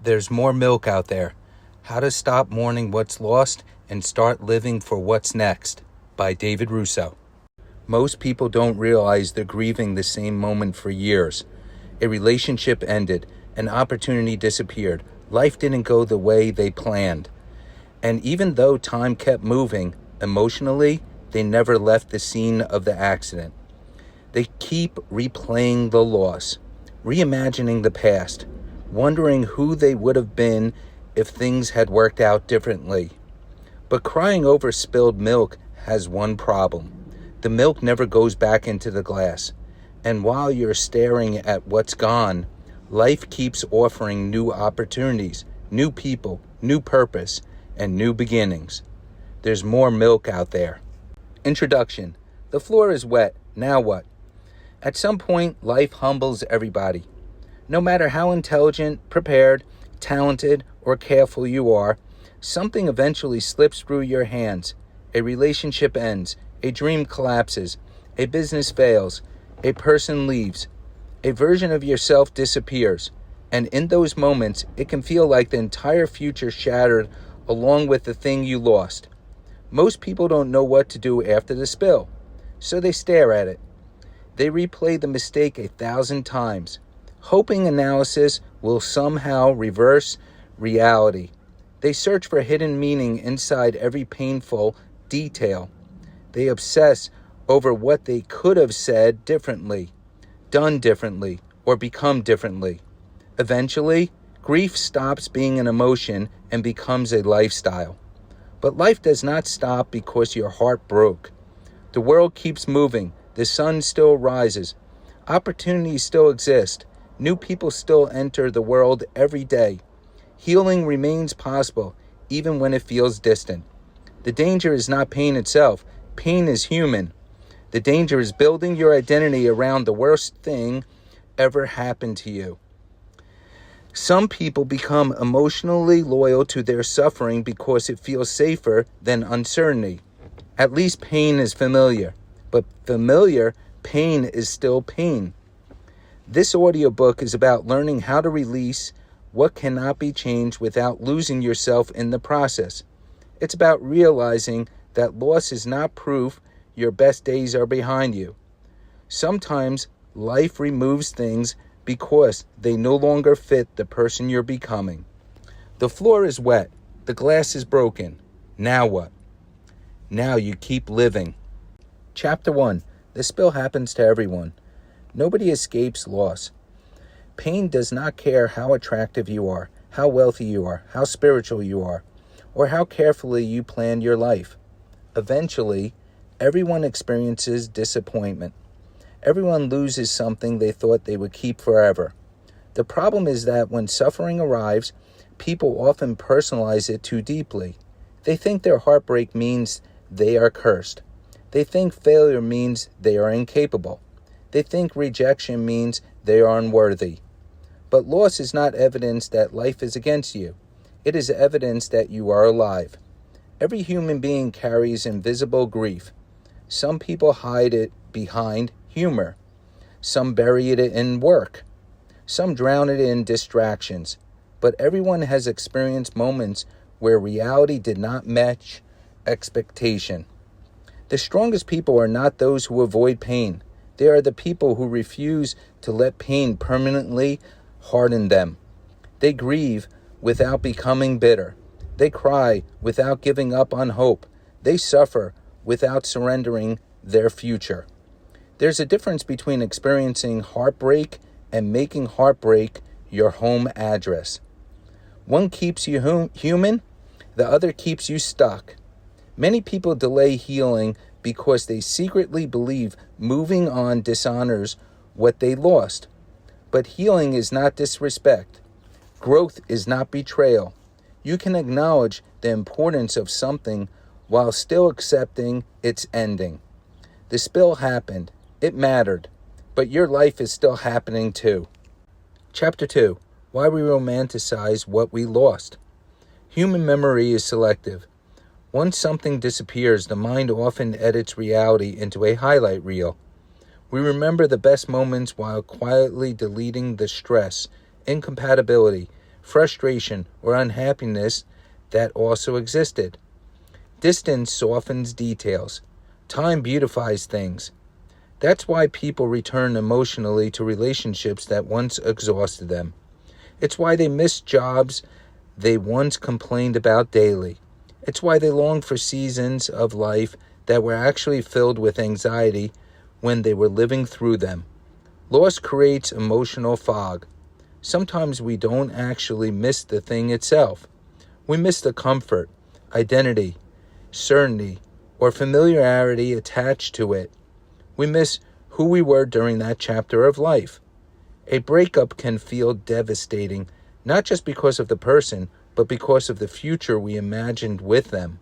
There's more milk out there. How to Stop Mourning What's Lost and Start Living for What's Next by David Russo. Most people don't realize they're grieving the same moment for years. A relationship ended. An opportunity disappeared. Life didn't go the way they planned. And even though time kept moving, emotionally, they never left the scene of the accident. They keep replaying the loss, reimagining the past, wondering who they would have been if things had worked out differently. But crying over spilled milk has one problem. The milk never goes back into the glass. And while you're staring at what's gone, life keeps offering new opportunities, new people, new purpose, and new beginnings. There's more milk out there. Introduction. The floor is wet. Now what? At some point, life humbles everybody. No matter how intelligent, prepared, talented, or careful you are, something eventually slips through your hands. A relationship ends. A dream collapses. A business fails. A person leaves. A version of yourself disappears. And in those moments, it can feel like the entire future shattered along with the thing you lost. Most people don't know what to do after the spill, so they stare at it. They replay the mistake 1,000 times, hoping analysis will somehow reverse reality. They search for hidden meaning inside every painful detail. They obsess over what they could have said differently, done differently, or become differently. Eventually, grief stops being an emotion and becomes a lifestyle. But life does not stop because your heart broke. The world keeps moving. The sun still rises. Opportunities still exist. New people still enter the world every day. Healing remains possible, even when it feels distant. The danger is not pain itself. Pain is human. The danger is building your identity around the worst thing ever happened to you. Some people become emotionally loyal to their suffering because it feels safer than uncertainty. At least pain is familiar. But familiar pain is still pain. This audiobook is about learning how to release what cannot be changed without losing yourself in the process. It's about realizing that loss is not proof your best days are behind you. Sometimes life removes things because they no longer fit the person you're becoming. The floor is wet. The glass is broken. Now what? Now you keep living. Chapter 1. The spill happens to everyone. Nobody escapes loss. Pain does not care how attractive you are, how wealthy you are, how spiritual you are, or how carefully you plan your life. Eventually, everyone experiences disappointment. Everyone loses something they thought they would keep forever. The problem is that when suffering arrives, people often personalize it too deeply. They think their heartbreak means they are cursed. They think failure means they are incapable. They think rejection means they are unworthy. But loss is not evidence that life is against you. It is evidence that you are alive. Every human being carries invisible grief. Some people hide it behind humor. Some bury it in work. Some drown it in distractions. But everyone has experienced moments where reality did not match expectation. The strongest people are not those who avoid pain. They are the people who refuse to let pain permanently harden them. They grieve without becoming bitter. They cry without giving up on hope. They suffer without surrendering their future. There's a difference between experiencing heartbreak and making heartbreak your home address. One keeps you human, the other keeps you stuck. Many people delay healing because they secretly believe moving on dishonors what they lost. But healing is not disrespect. Growth is not betrayal. You can acknowledge the importance of something while still accepting its ending. The spill happened. It mattered. But your life is still happening too. Chapter 2. Why we romanticize what we lost. Human memory is selective. Once something disappears, the mind often edits reality into a highlight reel. We remember the best moments while quietly deleting the stress, incompatibility, frustration, or unhappiness that also existed. Distance softens details. Time beautifies things. That's why people return emotionally to relationships that once exhausted them. It's why they miss jobs they once complained about daily. It's why they long for seasons of life that were actually filled with anxiety when they were living through them. Loss creates emotional fog. Sometimes we don't actually miss the thing itself. We miss the comfort, identity, certainty, or familiarity attached to it. We miss who we were during that chapter of life. A breakup can feel devastating, not just because of the person, but because of the future we imagined with them.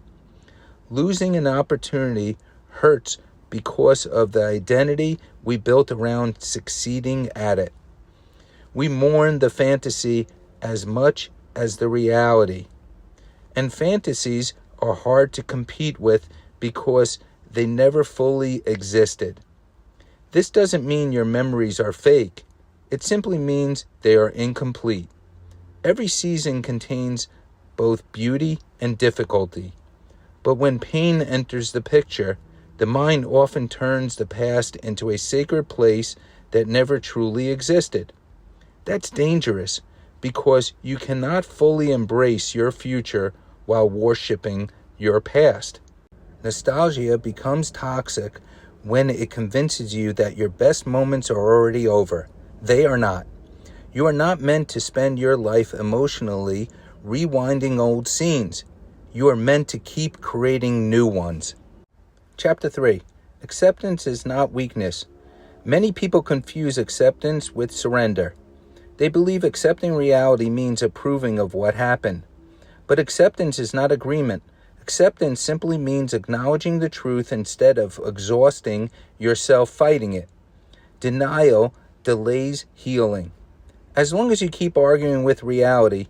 Losing an opportunity hurts because of the identity we built around succeeding at it. We mourn the fantasy as much as the reality. And fantasies are hard to compete with because they never fully existed. This doesn't mean your memories are fake. It simply means they are incomplete. Every season contains both beauty and difficulty. But when pain enters the picture, the mind often turns the past into a sacred place that never truly existed. That's dangerous because you cannot fully embrace your future while worshiping your past. Nostalgia becomes toxic when it convinces you that your best moments are already over. They are not. You are not meant to spend your life emotionally rewinding old scenes. You are meant to keep creating new ones. Chapter 3. Acceptance is not weakness. Many people confuse acceptance with surrender. They believe accepting reality means approving of what happened. But acceptance is not agreement. Acceptance simply means acknowledging the truth instead of exhausting yourself fighting it. Denial delays healing. As long as you keep arguing with reality,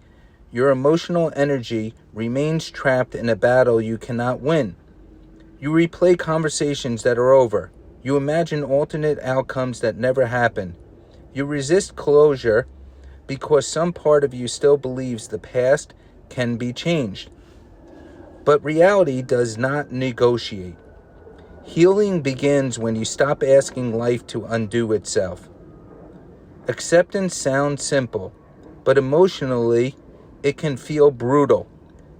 your emotional energy remains trapped in a battle you cannot win. You replay conversations that are over. You imagine alternate outcomes that never happen. You resist closure because some part of you still believes the past can be changed. But reality does not negotiate. Healing begins when you stop asking life to undo itself. Acceptance sounds simple, but emotionally, it can feel brutal.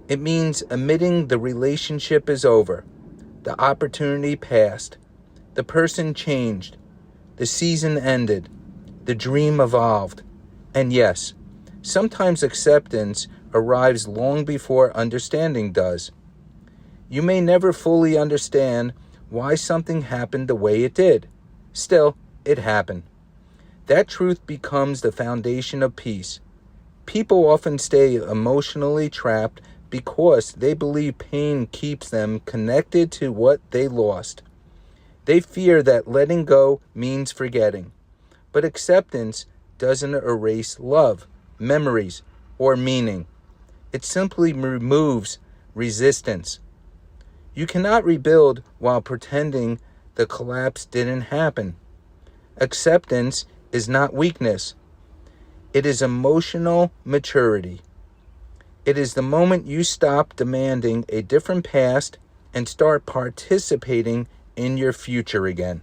It means admitting the relationship is over. The opportunity passed. The person changed. The season ended. The dream evolved. And yes, sometimes acceptance arrives long before understanding does. You may never fully understand why something happened the way it did. Still, it happened. That truth becomes the foundation of peace. People often stay emotionally trapped because they believe pain keeps them connected to what they lost. They fear that letting go means forgetting. But acceptance doesn't erase love, memories, or meaning. It simply removes resistance. You cannot rebuild while pretending the collapse didn't happen. Acceptance is not weakness. It is emotional maturity. It is the moment you stop demanding a different past and start participating in your future again.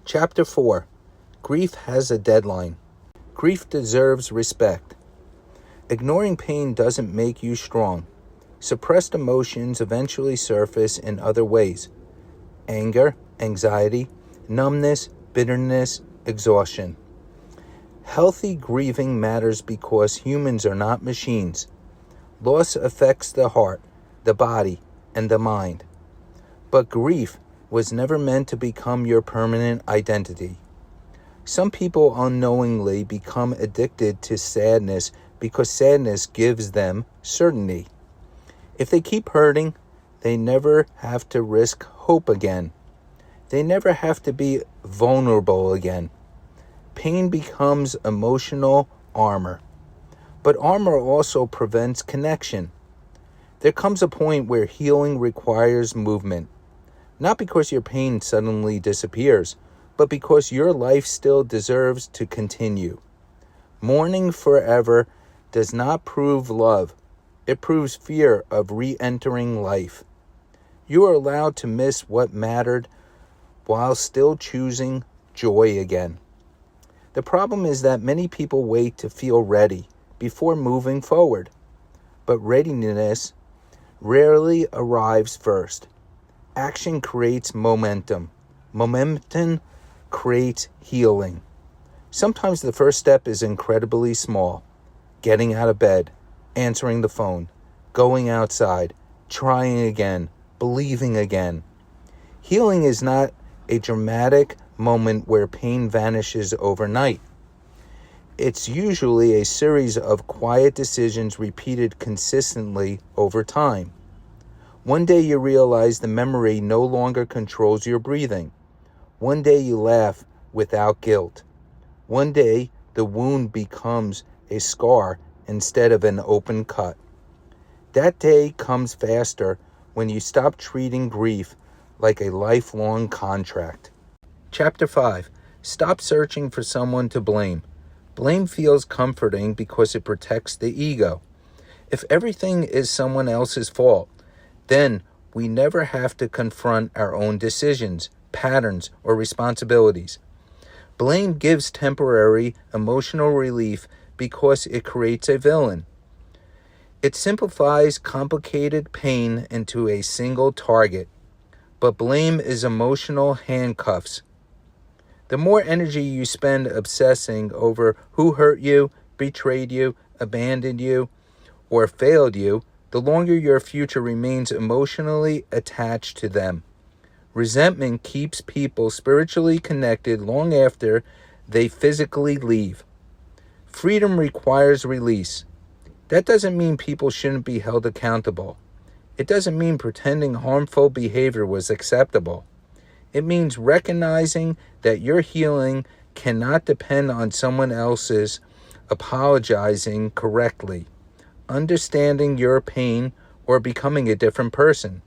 Chapter 4. Grief has a deadline. Grief deserves respect. Ignoring pain doesn't make you strong. Suppressed emotions eventually surface in other ways. Anger, anxiety, numbness, bitterness, exhaustion. Healthy grieving matters because humans are not machines. Loss affects the heart, the body, and the mind. But grief was never meant to become your permanent identity. Some people unknowingly become addicted to sadness because sadness gives them certainty. If they keep hurting, they never have to risk hope again. They never have to be vulnerable again. Pain becomes emotional armor. But armor also prevents connection. There comes a point where healing requires movement. Not because your pain suddenly disappears, but because your life still deserves to continue. Mourning forever does not prove love. It proves fear of re-entering life. You are allowed to miss what mattered while still choosing joy again. The problem is that many people wait to feel ready before moving forward. But readiness rarely arrives first. Action creates momentum. Momentum creates healing. Sometimes the first step is incredibly small. Getting out of bed, answering the phone, going outside, trying again, believing again. Healing is not a dramatic moment where pain vanishes overnight. It's usually a series of quiet decisions repeated consistently over time. One day you realize the memory no longer controls your breathing. One day you laugh without guilt. One day the wound becomes a scar instead of an open cut. That day comes faster when you stop treating grief like a lifelong contract. Chapter 5. Stop searching for someone to blame. Blame feels comforting because it protects the ego. If everything is someone else's fault, then we never have to confront our own decisions, patterns, or responsibilities. Blame gives temporary emotional relief because it creates a villain. It simplifies complicated pain into a single target, but blame is emotional handcuffs. The more energy you spend obsessing over who hurt you, betrayed you, abandoned you, or failed you, the longer your future remains emotionally attached to them. Resentment keeps people spiritually connected long after they physically leave. Freedom requires release. That doesn't mean people shouldn't be held accountable. It doesn't mean pretending harmful behavior was acceptable. It means recognizing that your healing cannot depend on someone else's apologizing correctly, understanding your pain, or becoming a different person.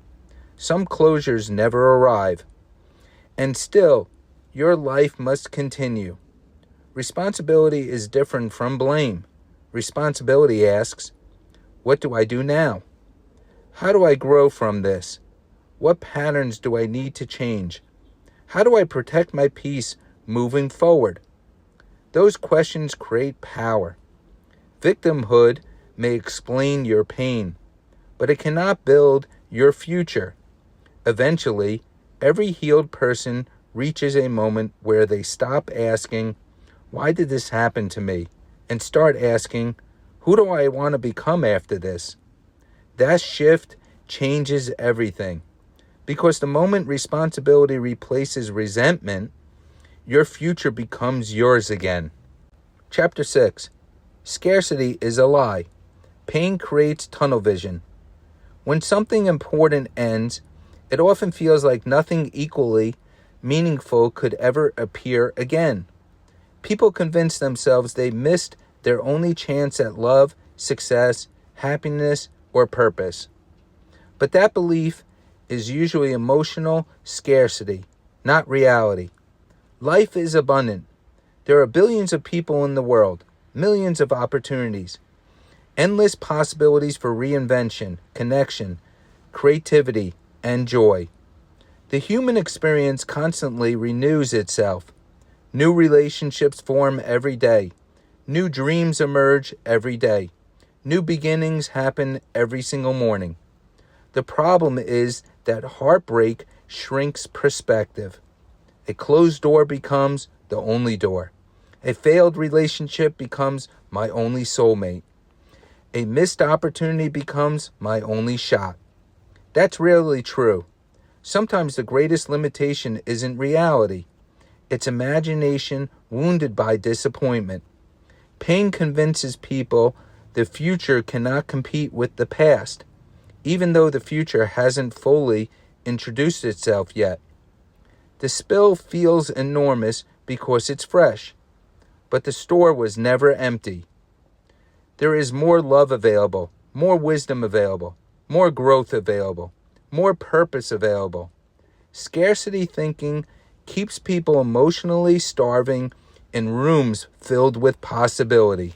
Some closures never arrive. And still, your life must continue. Responsibility is different from blame. Responsibility asks, what do I do now? How do I grow from this? What patterns do I need to change? How do I protect my peace moving forward? Those questions create power. Victimhood may explain your pain, but it cannot build your future. Eventually, every healed person reaches a moment where they stop asking, why did this happen to me? And start asking, who do I want to become after this? That shift changes everything. Because the moment responsibility replaces resentment, your future becomes yours again. Chapter 6. Scarcity is a lie. Pain creates tunnel vision. When something important ends, it often feels like nothing equally meaningful could ever appear again. People convince themselves they missed their only chance at love, success, happiness, or purpose. But that belief is usually emotional scarcity, not reality. Life is abundant. There are billions of people in the world, millions of opportunities, endless possibilities for reinvention, connection, creativity, and joy. The human experience constantly renews itself. New relationships form every day. New dreams emerge every day. New beginnings happen every single morning. The problem is that heartbreak shrinks perspective. A closed door becomes the only door. A failed relationship becomes my only soulmate. A missed opportunity becomes my only shot. That's rarely true. Sometimes the greatest limitation isn't reality. It's imagination wounded by disappointment. Pain convinces people the future cannot compete with the past, even though the future hasn't fully introduced itself yet. The spill feels enormous because it's fresh, but the store was never empty. There is more love available, more wisdom available, more growth available, more purpose available. Scarcity thinking keeps people emotionally starving in rooms filled with possibility.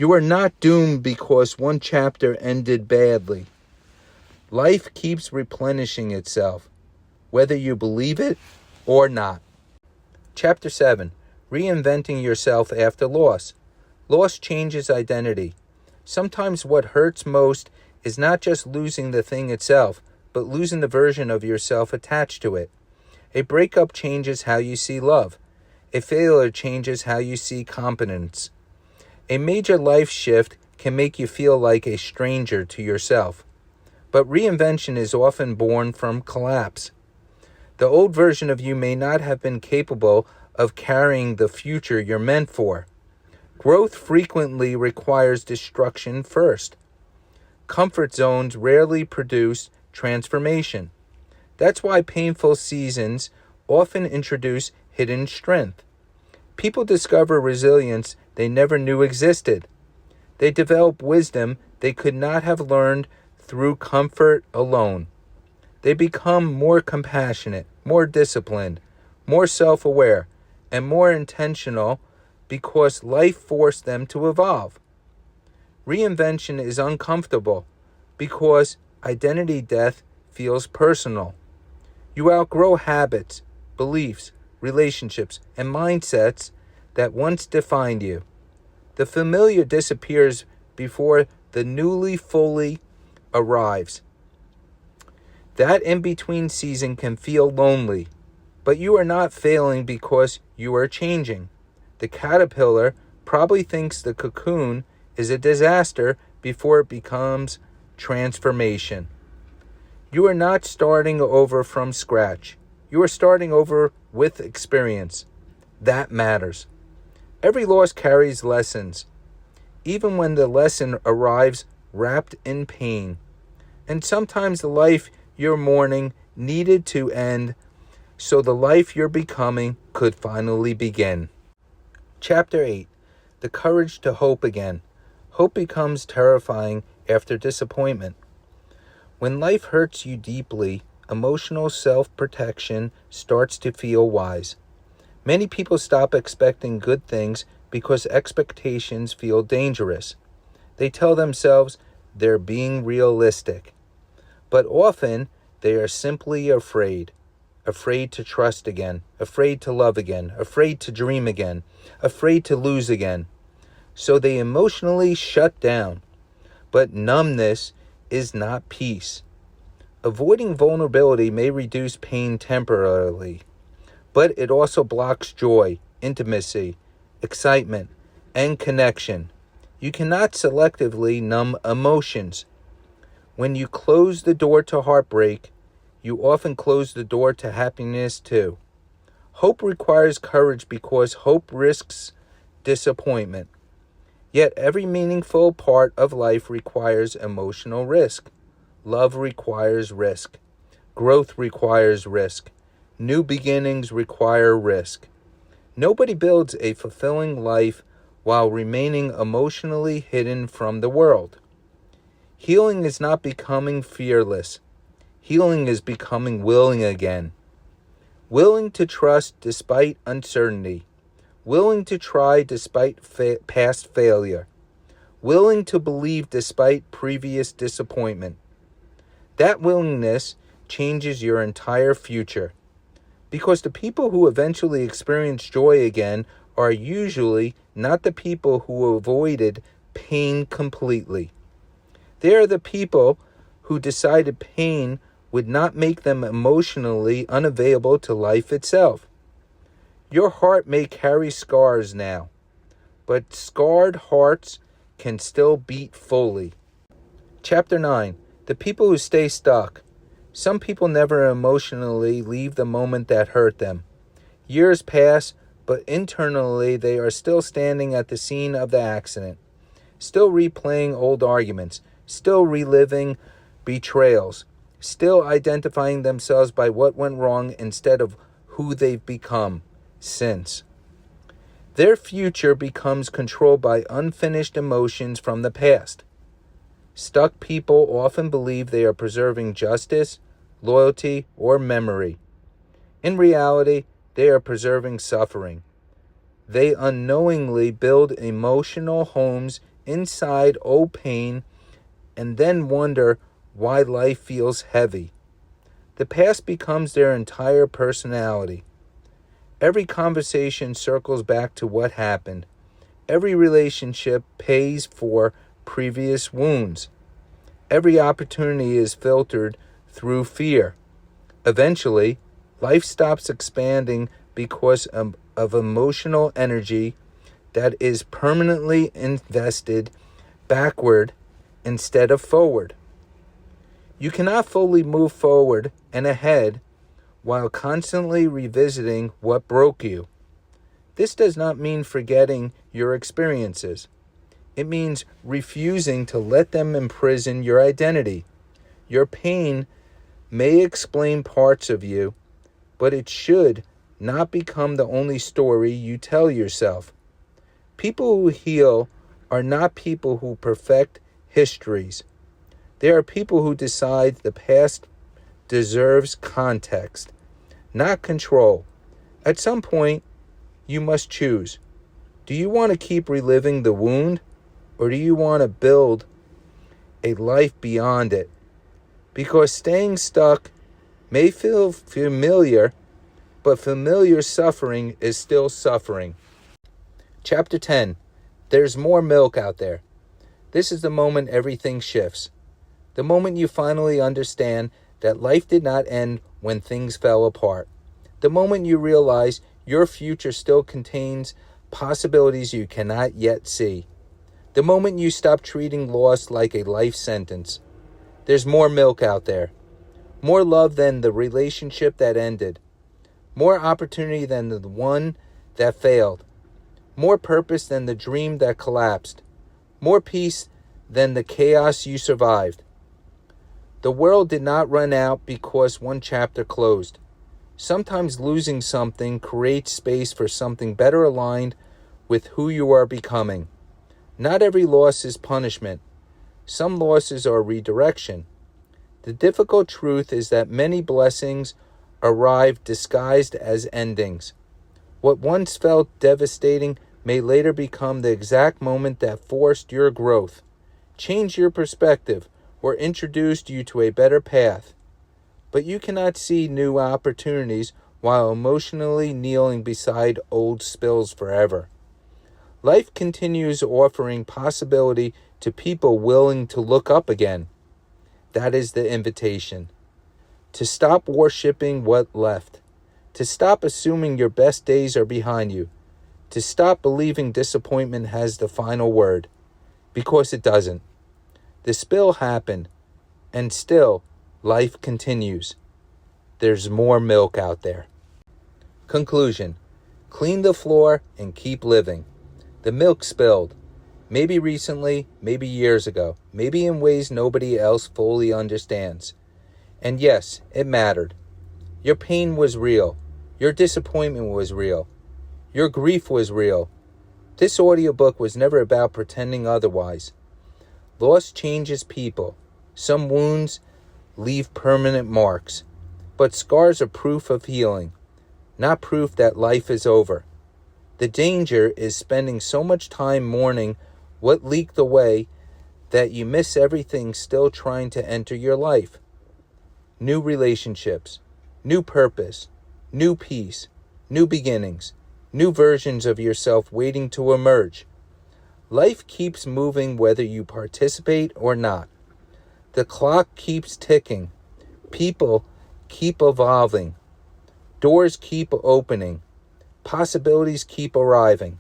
You are not doomed because one chapter ended badly. Life keeps replenishing itself, whether you believe it or not. Chapter 7. Reinventing yourself after loss. Loss changes identity. Sometimes what hurts most is not just losing the thing itself, but losing the version of yourself attached to it. A breakup changes how you see love. A failure changes how you see competence. A major life shift can make you feel like a stranger to yourself. But reinvention is often born from collapse. The old version of you may not have been capable of carrying the future you're meant for. Growth frequently requires destruction first. Comfort zones rarely produce transformation. That's why painful seasons often introduce hidden strength. People discover resilience they never knew existed. They develop wisdom they could not have learned through comfort alone. They become more compassionate, more disciplined, more self-aware, and more intentional because life forced them to evolve. Reinvention is uncomfortable because identity death feels personal. You outgrow habits, beliefs, relationships, and mindsets that once defined you. The familiar disappears before the newly fully arrives. That in-between season can feel lonely, but you are not failing because you are changing. The caterpillar probably thinks the cocoon is a disaster before it becomes transformation. You are not starting over from scratch. You are starting over with experience. That matters. Every loss carries lessons, even when the lesson arrives wrapped in pain. And sometimes the life you're mourning needed to end so the life you're becoming could finally begin. Chapter 8. The courage to hope again. Hope becomes terrifying after disappointment. When life hurts you deeply, emotional self-protection starts to feel wise. Many people stop expecting good things because expectations feel dangerous. They tell themselves they're being realistic. But often, they are simply afraid. Afraid to trust again, afraid to love again, afraid to dream again, afraid to lose again. So they emotionally shut down. But numbness is not peace. Avoiding vulnerability may reduce pain temporarily, but it also blocks joy, intimacy, excitement, and connection. You cannot selectively numb emotions. When you close the door to heartbreak, you often close the door to happiness too. Hope requires courage because hope risks disappointment. Yet every meaningful part of life requires emotional risk. Love requires risk. Growth requires risk. New beginnings require risk. Nobody builds a fulfilling life while remaining emotionally hidden from the world. Healing is not becoming fearless. Healing is becoming willing again. Willing to trust despite uncertainty. Willing to try despite past failure. Willing to believe despite previous disappointment. That willingness changes your entire future. Because the people who eventually experience joy again are usually not the people who avoided pain completely. They are the people who decided pain would not make them emotionally unavailable to life itself. Your heart may carry scars now, but scarred hearts can still beat fully. Chapter 9. The people who stay stuck. Some people never emotionally leave the moment that hurt them. Years pass, but internally they are still standing at the scene of the accident, still replaying old arguments, still reliving betrayals, still identifying themselves by what went wrong instead of who they've become since. Their future becomes controlled by unfinished emotions from the past. Stuck people often believe they are preserving justice, loyalty, or memory. In reality, they are preserving suffering. They unknowingly build emotional homes inside old pain and then wonder why life feels heavy. The past becomes their entire personality. Every conversation circles back to what happened. Every relationship pays for previous wounds. Every opportunity is filtered through fear. Eventually, life stops expanding because of emotional energy that is permanently invested backward instead of forward. You cannot fully move forward and ahead while constantly revisiting what broke you. This does not mean forgetting your experiences. It means refusing to let them imprison your identity. Your pain may explain parts of you, but it should not become the only story you tell yourself. People who heal are not people who perfect histories. They are people who decide the past deserves context, not control. At some point, you must choose. Do you want to keep reliving the wound, or do you want to build a life beyond it? Because staying stuck may feel familiar, but familiar suffering is still suffering. Chapter 10. There's more milk out there. This is the moment everything shifts. The moment you finally understand that life did not end when things fell apart. The moment you realize your future still contains possibilities you cannot yet see. The moment you stop treating loss like a life sentence. There's more milk out there. More love than the relationship that ended. More opportunity than the one that failed. More purpose than the dream that collapsed. More peace than the chaos you survived. The world did not run out because one chapter closed. Sometimes losing something creates space for something better aligned with who you are becoming. Not every loss is punishment. Some losses are redirection. The difficult truth is that many blessings arrive disguised as endings. What once felt devastating may later become the exact moment that forced your growth, changed your perspective, or introduced you to a better path. But you cannot see new opportunities while emotionally kneeling beside old spills forever. Life continues offering possibility to people willing to look up again. That is the invitation. To stop worshiping what left. To stop assuming your best days are behind you. To stop believing disappointment has the final word. Because it doesn't. The spill happened, and still, life continues. There's more milk out there. Conclusion. Clean the floor and keep living. The milk spilled. Maybe recently, maybe years ago, maybe in ways nobody else fully understands. And yes, it mattered. Your pain was real. Your disappointment was real. Your grief was real. This audiobook was never about pretending otherwise. Loss changes people. Some wounds leave permanent marks. But scars are proof of healing, not proof that life is over. The danger is spending so much time mourning what leaked away that you miss everything still trying to enter your life. New relationships, new purpose, new peace, new beginnings, new versions of yourself waiting to emerge. Life keeps moving whether you participate or not. The clock keeps ticking. People keep evolving. Doors keep opening. Possibilities keep arriving.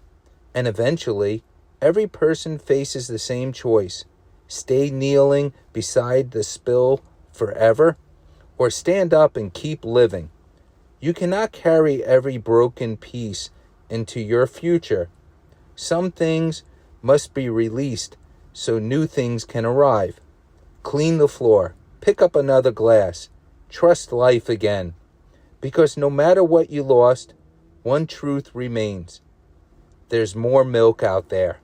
And eventually, every person faces the same choice. Stay kneeling beside the spill forever, or stand up and keep living. You cannot carry every broken piece into your future. Some things must be released so new things can arrive. Clean the floor. Pick up another glass. Trust life again. Because no matter what you lost, one truth remains. There's more milk out there.